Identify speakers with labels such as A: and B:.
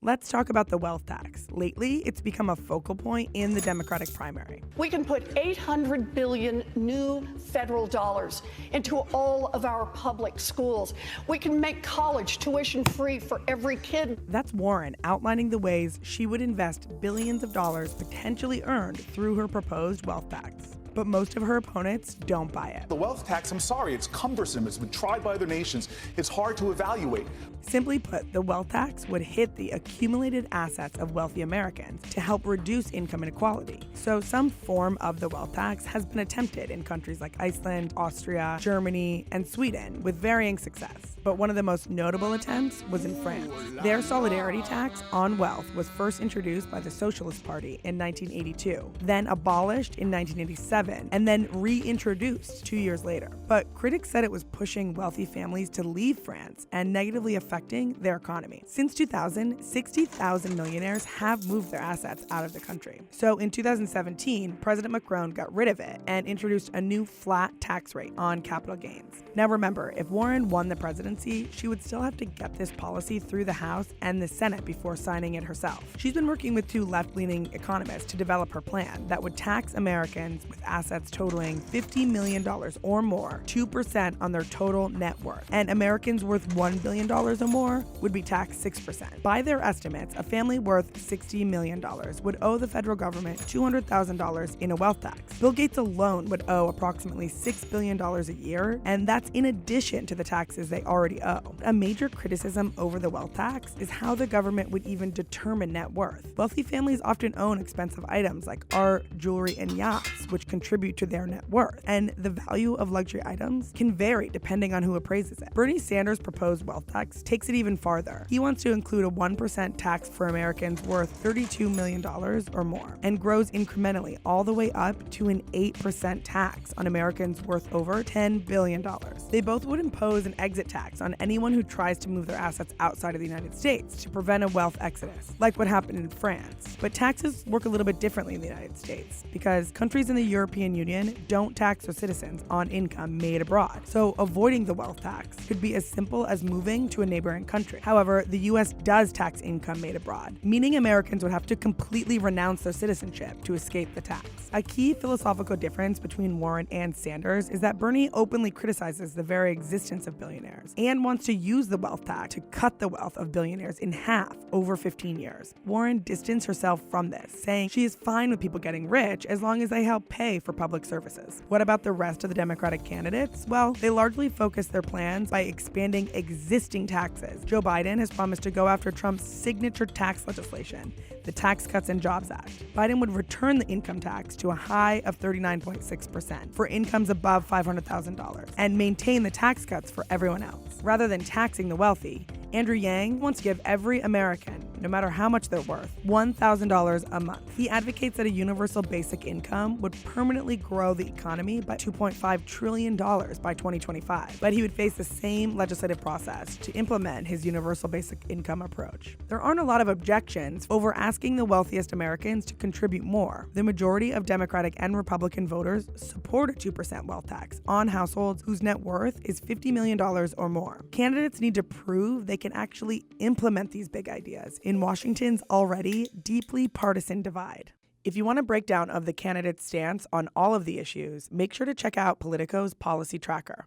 A: Let's talk about the wealth tax. Lately, it's become a focal point in the Democratic primary.
B: We can put $800 billion new federal dollars into all of our public schools. We can make college tuition free for every kid.
A: That's Warren outlining the ways she would invest billions of dollars potentially earned through her proposed wealth tax. But most of her opponents don't buy it.
C: The wealth tax, I'm sorry, it's cumbersome. It's been tried by other nations. It's hard to evaluate.
A: Simply put, the wealth tax would hit the accumulated assets of wealthy Americans to help reduce income inequality. So some form of the wealth tax has been attempted in countries like Iceland, Austria, Germany, and Sweden with varying success. But one of the most notable attempts was in France. Their solidarity tax on wealth was first introduced by the Socialist Party in 1982, then abolished in 1987, and then reintroduced 2 years later. But critics said it was pushing wealthy families to leave France and negatively affecting their economy. Since 2000, 60,000 millionaires have moved their assets out of the country. So in 2017, President Macron got rid of it and introduced a new flat tax rate on capital gains. Now remember, if Warren won the presidency, she would still have to get this policy through the House and the Senate before signing it herself. She's been working with two left-leaning economists to develop her plan that would tax Americans with assets totaling $50 million or more, 2% on their total net worth, and Americans worth $1 billion or more would be taxed 6%. By their estimates, a family worth $60 million would owe the federal government $200,000 in a wealth tax. Bill Gates alone would owe approximately $6 billion a year, and that's in addition to the taxes they already owe. A major criticism over the wealth tax is how the government would even determine net worth. Wealthy families often own expensive items like art, jewelry, and yachts, which contribute to their net worth, and the value of luxury items can vary depending on who appraises it. Bernie Sanders' proposed wealth tax takes it even farther. He wants to include a 1% tax for Americans worth $32 million or more, and grows incrementally all the way up to an 8% tax on Americans worth over $10 billion. They both would impose an exit tax on anyone who tries to move their assets outside of the United States to prevent a wealth exodus, like what happened in France. But taxes work a little bit differently in the United States, because countries in the European Union don't tax their citizens on income made abroad. So avoiding the wealth tax could be as simple as moving to a neighboring country. However, the US does tax income made abroad, meaning Americans would have to completely renounce their citizenship to escape the tax. A key philosophical difference between Warren and Sanders is that Bernie openly criticizes the very existence of billionaires and wants to use the wealth tax to cut the wealth of billionaires in half over 15 years. Warren distanced herself from this, saying she is fine with people getting rich as long as they help pay for public services. What about the rest of the Democratic candidates? Well, they largely focus their plans by expanding existing taxes. Joe Biden has promised to go after Trump's signature tax legislation, the Tax Cuts and Jobs Act. Biden would return the income tax to a high of 39.6% for incomes above $500,000 and maintain the tax cuts for everyone else. Rather than taxing the wealthy, Andrew Yang wants to give every American, no matter how much they're worth, $1,000 a month. He advocates that a universal basic income would permanently grow the economy by $2.5 trillion by 2025, but he would face the same legislative process to implement his universal basic income approach. There aren't a lot of objections over asking the wealthiest Americans to contribute more. The majority of Democratic and Republican voters support a 2% wealth tax on households whose net worth is $50 million or more. Candidates need to prove they can actually implement these big ideas in Washington's already deeply partisan divide. If you want a breakdown of the candidates' stance on all of the issues, make sure to check out Politico's Policy Tracker.